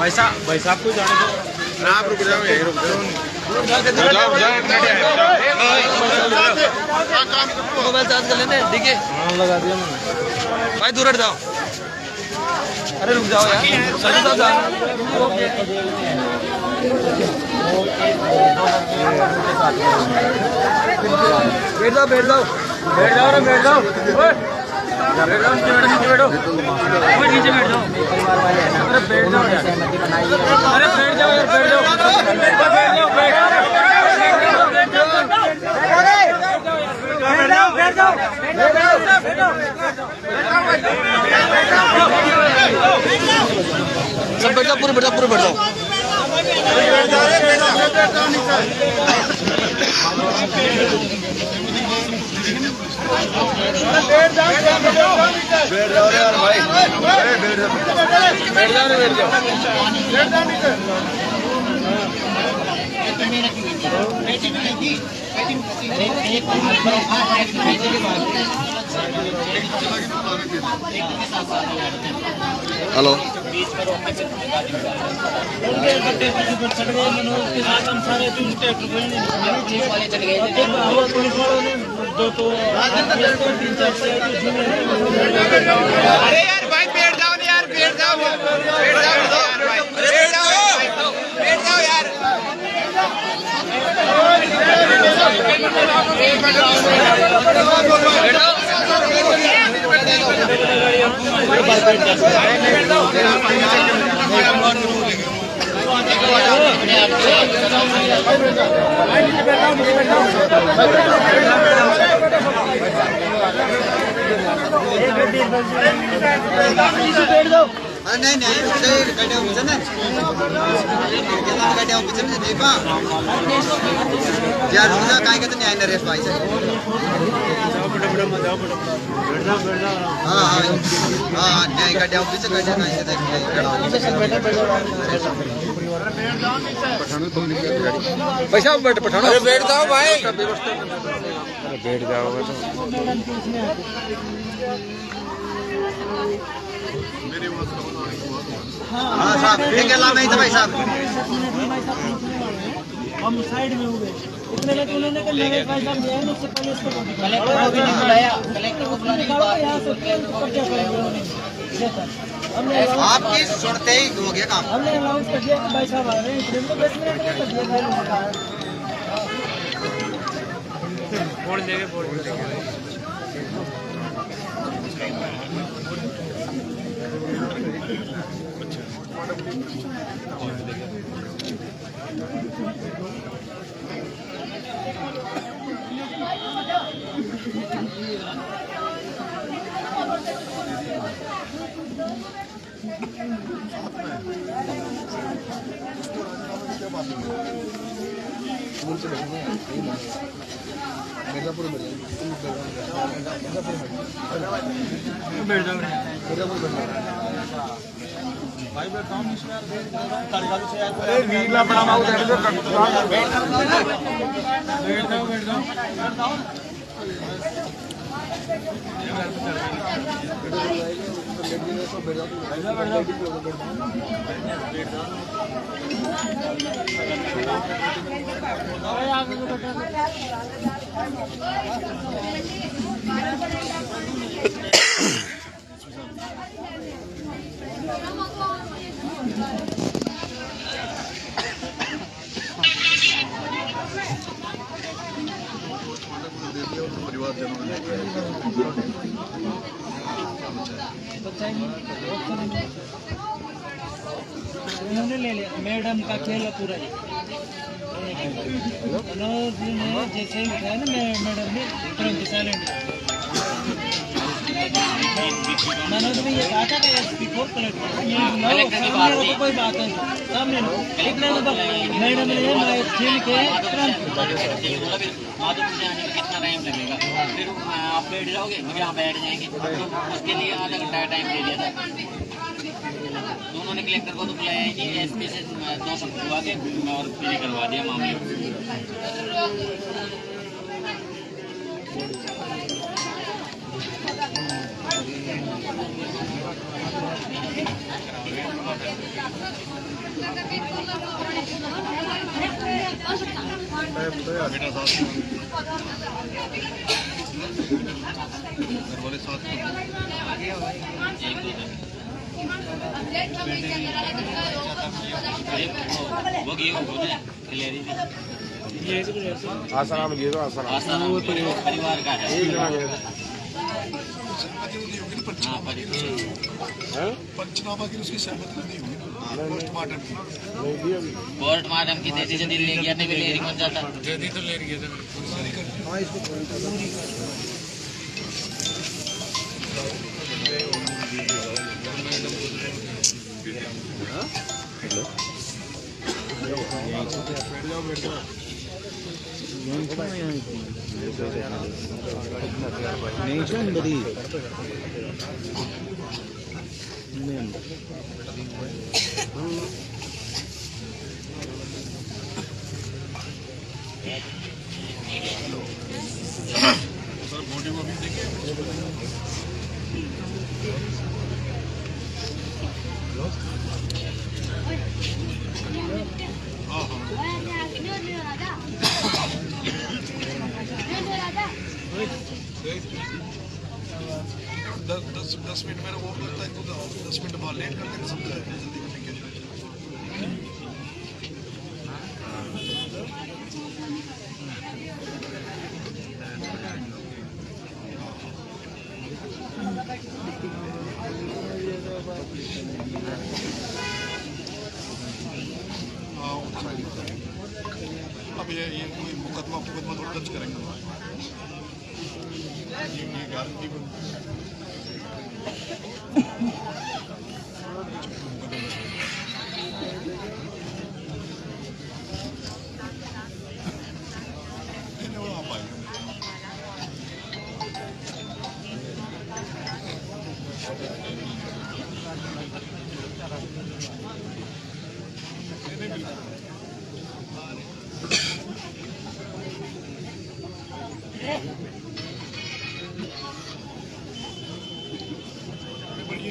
भाई साहब को जाने दो ना, आप रुक जाओ, यहीं रुक जाओ। मोबाइल चार्ज कर लेने, ठीक है? हाँ लगा दिया मैंने। भाई दूर हट जाओ। अरे रुक जाओ यार, सही साहब जाओ। बैठ जाओ बैठ जाओ बैठ जाओ रे बैठ जाओ। बैठ जाओ, नीचे बैठो, नीचे बैठ जाओ। अरे बैठ जाओ यार, अरे बैठ जाओ यार, बैठ जाओ, सब बैठ जाओ, पूरे बैठ जाओ, पूरे बैठ जाओ। बैठ जाओ यार भाई, बैठ जाओ हेलो अरे यार भाई बैठ जाओ ना यार, बैठ जाओ, बैठ जाओ यार, बैठ जाओ यार। नहीं नहीं गड्ढे ऊपर ना, गड्ढे ऊपर ना देखा यार, मुझे काय कहते नहीं आएंगे रेस भाई से। हाँ हाँ हाँ नहीं गड्ढे ऊपर से गड्ढे नहीं से देख पैसा बैठ पठानो। अरे बैठ जाओ भाई, अरे बैठ जाओगे तो हाँ साहब ठीक है, ला नहीं तो भाई साहब हम साइड में हुए इतने में उन्होंने कहा मेरे भाई साहब गए ना, उससे पहले इसको कलेक्टर को बुलाने की बात यहाँ से क्या करेंगे। हमने आपकी सुनते ही हो गया काम। हमने अनाउंस कर दिया कि भाई साहब आ रहे हैं, इतने में 10 मिनट में कर दिया बोल देंगे। वीला बड़ा माउस है तो बैठ जाओ। उन्होंने ले लिया मैडम का खेल पूरा ही। मनोज ने जैसे ही उठाया ना मैडम ने तुरंत साइलेंट। मनोज ने ये कहा था कि बिफोर कलेक्टर कोई बात नहीं सामने इतने मैडम ने खेल के तुरंत माधुपुर से आने में कितना टाइम लगेगा, फिर आप बैठ जाओगे, फिर यहाँ बैठ जाएंगे, तो उसके लिए आधा घंटा टाइम दे दिया था। तो उन्होंने कलेक्टर को तो बुलाया कि एसपी से 2 शब्द हुआ के और फ्री करवा दिया मामले। वो ये क्लियरी आसाराम ये तो आसाराम आसाराम परिवार का है। एक जना गया हाँ हैं पंचनामा की उसकी सहमति नहीं हुई पोस्टमार्टम की नहीं दी अभी पोस्टमार्टम की देती से ले गया नहीं लेरी बन जाता जल्दी तो ले गए थे दस मिनट मेरा वो लगता है तो 10 मिनट बाद लेट कर देंगे समझा है जल्दी करने के लिए अब ये कोई मुकदमा तो दर्ज करेंगे ये गारंटी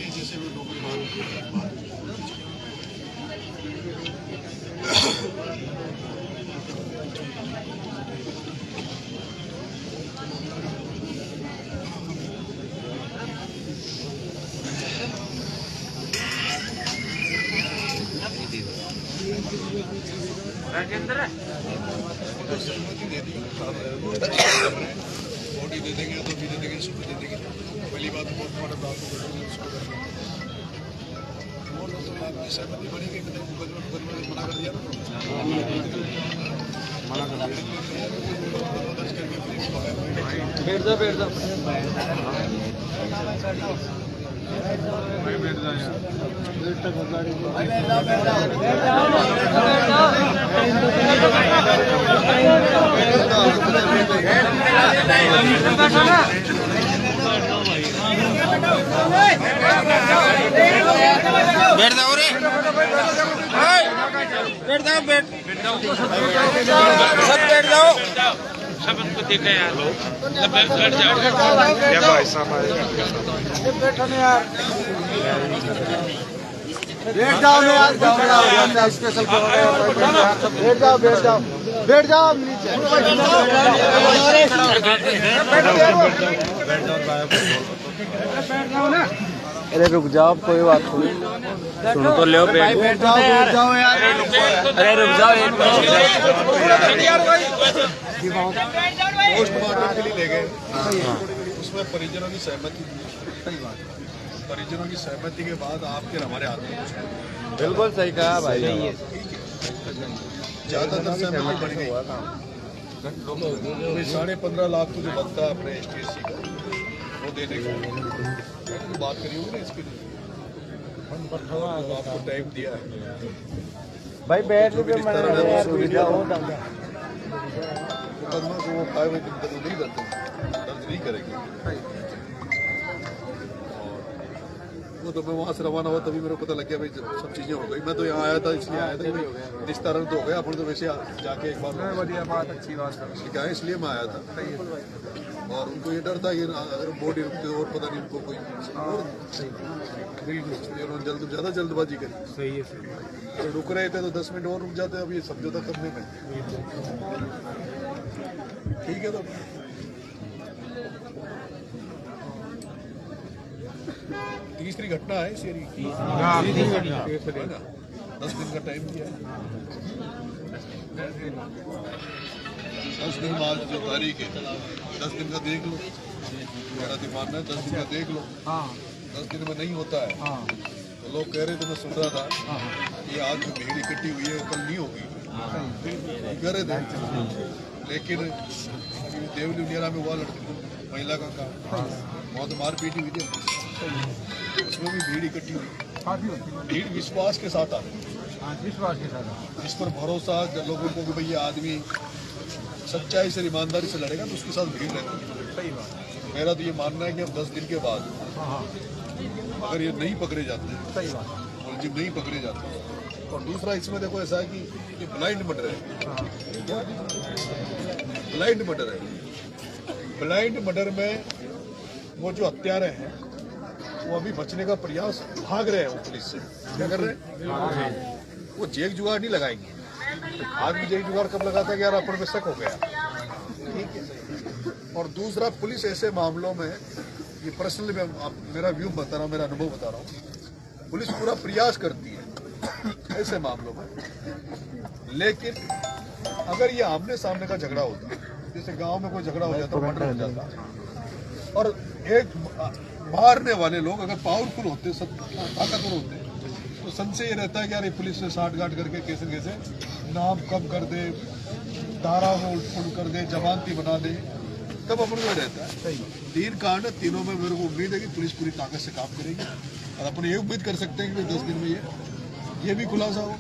जैसे वो लोग राजेंद्र बॉडी दे देंगे तो भी दे देंगे सुबह दे देंगे पहली बात पोस्टमार्टम रात को सहमति बनी कि मना कर दिया बैठ जाओ बैठ जाओ रे बैठ जाओ सब बैठ जाओ सब उनको देखा यार बैठ जाओ क्या भाई साहब बैठ जाओ यार स्पेशल बैठ जाओ नीचे अरे रुक जाओ कोई बात नहीं सुनो तो ले बैठ जाओ यार अरे रुक जाओ पोस्टमार्टम के लिए ले गए उसमें परिजनों की सहमति परिजनों की सहमति के बाद आपके हमारे हाथ में कुछ नहीं। बिल्कुल सही कहा भाई ज्यादातर सहमति बढ़ गई 15.5 लाख तो जो बनता है अपने STSC का वो देने का बात करी होगी ना इसके लिए आपको टाइम दिया है भाई बैठ जो भी रिश्ता है वो सुविधा मुकदमा को वो 5 दिन तक नहीं करते दर्ज नहीं करेंगे और वो तो मैं वहाँ से रवाना हुआ तभी मेरे को पता लग गया भाई सब चीज़ें हो गई। मैं तो यहाँ आया था इसलिए आया था कि रिश्ता रन तो हो गया, अपन तो वैसे जाके एक बार बढ़िया बात, अच्छी बात है। क्या है, इसलिए मैं आया था। और उनको ये डर था कि अगर बॉडी रुकते और पता नहीं उनको कोई और इसलिए उन्होंने ज़्यादा जल्दबाजी करी। सही है, सही है। तो रुक रहे थे तो 10 मिनट और रुक जाते, अब ये समझौता करने में ठीक है। तो तीसरी घटना है इस एरिया की, 10 दिन का टाइम दिया है। 10 दिन बाद जो तारीख है 10 दिन का देख लो, मेरा तो मानना है 10 दिन का देख लो। 10 दिन में नहीं होता है तो लोग कह रहे थे, मैं सुन रहा था कि आज जो भीड़ इकट्ठी हुई है कल नहीं होगी, कह रहे थे। लेकिन देवली उनियारा में हुआ लड़की महिला का काम, बहुत मारपीट हुई थी, उसमें भी भीड़ इकट्ठी हुई। भीड़ विश्वास के साथ आती है, विश्वास के साथ इस पर भरोसा लोगों को कि भाई ये आदमी सच्चाई से ईमानदारी से लड़ेगा तो उसके साथ भीड़ रहती है। सही बात। मेरा तो ये मानना है कि अब 10 दिन के बाद अगर ये नहीं पकड़े जाते, सही बात। और जब नहीं पकड़े जाते, और दूसरा इसमें देखो ऐसा है कि ये ब्लाइंड मर्डर है, ब्लाइंड मर्डर है। ब्लाइंड मर्डर में वो जो हत्यारे हैं वो अभी बचने का प्रयास भाग रहे हैं, वो पुलिस से क्या कर रहे हैं, वो जेक जुगाड़ नहीं लगाएंगे। आदमी जेक जुगाड़ कब लगाता है कि यार अपन में शक हो गया, ठीक है। और दूसरा पुलिस ऐसे मामलों में, ये पर्सनली मैं मेरा व्यू बता रहा हूँ, मेरा अनुभव बता रहा हूँ, पुलिस पूरा प्रयास करती है ऐसे मामलों में। लेकिन अगर ये आमने सामने का झगड़ा होता, जैसे गांव में कोई झगड़ा हो जाता, मर्डर हो जाता, और एक मारने वाले लोग अगर पावरफुल होते, ताकतवर होते, तो संशय ये रहता है कि यार ये पुलिस से साठगांठ करके कैसे कैसे नाम कम कर दे, धारा में उल्ट कर दे, जमानती बना दे, तब अपन को रहता है। 3 कांड, तीनों में मेरे को उम्मीद है कि पुलिस पूरी ताकत से काम करेगी, और अपन ये उम्मीद कर सकते हैं कि 10 दिन में ये भी खुलासा हो।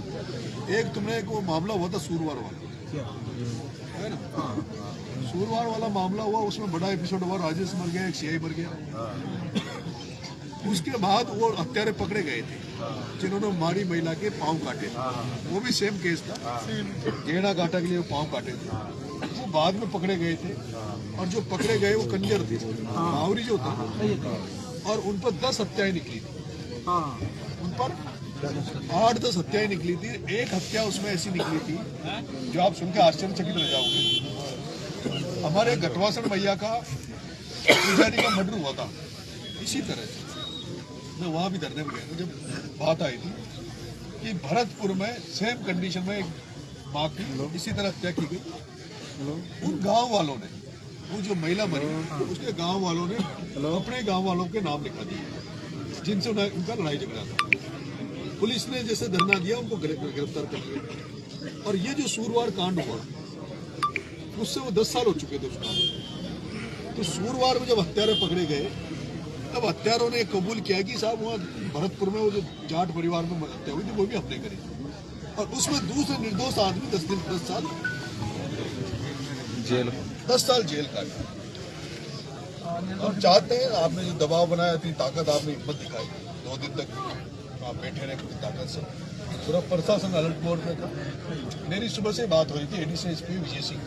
एक तुमने एक वो मामला हुआ था सूरवार वाला, है ना, सूरवार वाला मामला हुआ, उसमें बड़ा एपिसोड हुआ, राजेश मर गया, एक सीआई मर गया। उसके बाद वो हत्यारे पकड़े गए थे जिन्होंने मारी महिला के पाँव काटे, वो भी सेम केस था, गेड़ा काटा के लिए वो पाँव काटे थे, वो बाद में पकड़े गए थे। और जो पकड़े गए वो कंजर थे, मावरी जो था, और उन पर 10 हत्याएं निकली थी, उन पर 8-10 हत्याएं निकली थी। एक हत्या उसमें ऐसी निकली थी जो आप सुनकर आश्चर्यचकित रह जाओगे। हमारे गटवासन भैया का पुजारी का मर्डर हुआ था इसी तरह से, मैं वहाँ भी धरने में गया था जब बात आई थी कि भरतपुर में सेम कंडीशन में एक माँ की इसी तरह हत्या की गई। उन गांव वालों ने, वो जो महिला मरी उसके गांव वालों ने अपने गांव वालों के नाम लिखा दिए जिनसे उनका लड़ाई झगड़ा था। पुलिस ने जैसे धरना दिया उनको गिरफ्तार कर लिया। और ये जो सूरवार कांड हुआ उससे वो 10 साल हो चुके थे उस कांड। तो सूरवार में जब हत्यारे पकड़े गए तब हत्यारों ने कबूल किया कि साहब वहाँ भरतपुर में वो जो जाट परिवार में हत्या हुई थी वो भी हमने करी, और उसमें दूसरे निर्दोष आदमी 10 साल जेल काटा। हम चाहते हैं, आपने जो दबाव बनाया, इतनी ताकत आपने हिम्मत दिखाई, 2 दिन तक आप बैठे रहे पूरी ताकत से, पूरा प्रशासन अलर्ट मोड में था। मेरी सुबह से बात हुई थी एडीसी एसपी विजय सिंह,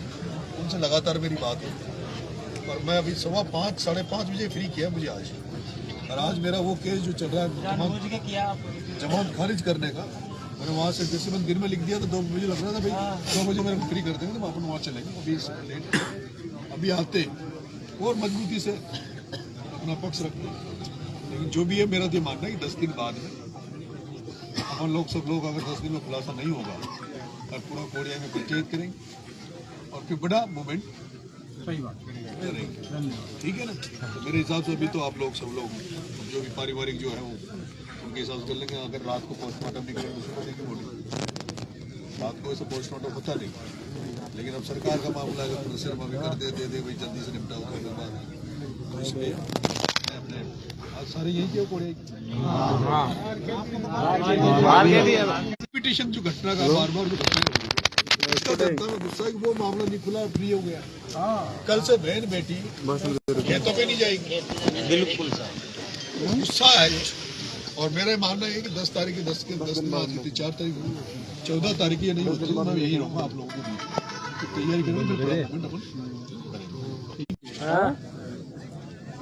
उनसे लगातार मेरी बात हुई, और मैं अभी 5:15 साढ़े 5 बजे फ्री किया मुझे आज। और आज मेरा वो केस जो चल रहा है जमानत खारिज करने का, मैंने वहाँ से जैसे मैंने दिन में लिख दिया तो 2 बजे लग रहा था भाई 2 बजे मेरे को फ्री कर देंगे तो अपन वहाँ चलेंगे। अभी लेट अभी आते और मजबूती से अपना पक्ष रखते, लेकिन जो भी है मेरा तो मानना है कि 10 दिन बाद में अपन लोग सब लोग अगर 10 दिन में खुलासा नहीं होगा और पूरा कोरिया में पंचायत करेंगे और फिर बड़ा मूवमेंट सही बात, ठीक है ना। तो मेरे हिसाब से अभी तो आप लोग सब लोग जो भी पारिवारिक जो है वो उनके हिसाब से कर लेंगे। अगर रात को पोस्टमार्टम नहीं करेंगे सुबह देखेंगे बॉडी, रात को ऐसा पोस्टमार्टम होता नहीं, लेकिन अब सरकार का मामला है, सिर्फ अभी कर दे भाई जल्दी से निपटा होगा के बाद, तो इसलिए मैं अपने आज सारे यही क्यों कोड़े पिटिशन जो घटना का बार जो घटना इसका जनता में गुस्सा है कि वो मामला नहीं खुला, फ्री हो गया। कल से बहन बेटी खेतों पे नहीं जाएगी, बिल्कुल गुस्सा है। और मेरा मानना है कि 10 तारीख की 10 की बात थी, 4 तारीख 14 तारीख की नहीं होती, मैं यही रहूंगा आप लोगों के बीच। तो तैयारी करेंगे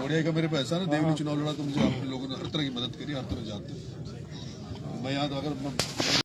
बढ़िया का मेरे पे ऐसा ना देवनी चुनाव लड़ा तो मुझे आप लोगों ने हर तरह की मदद करी, हर तरह जानते। मैं यहाँ तो अगर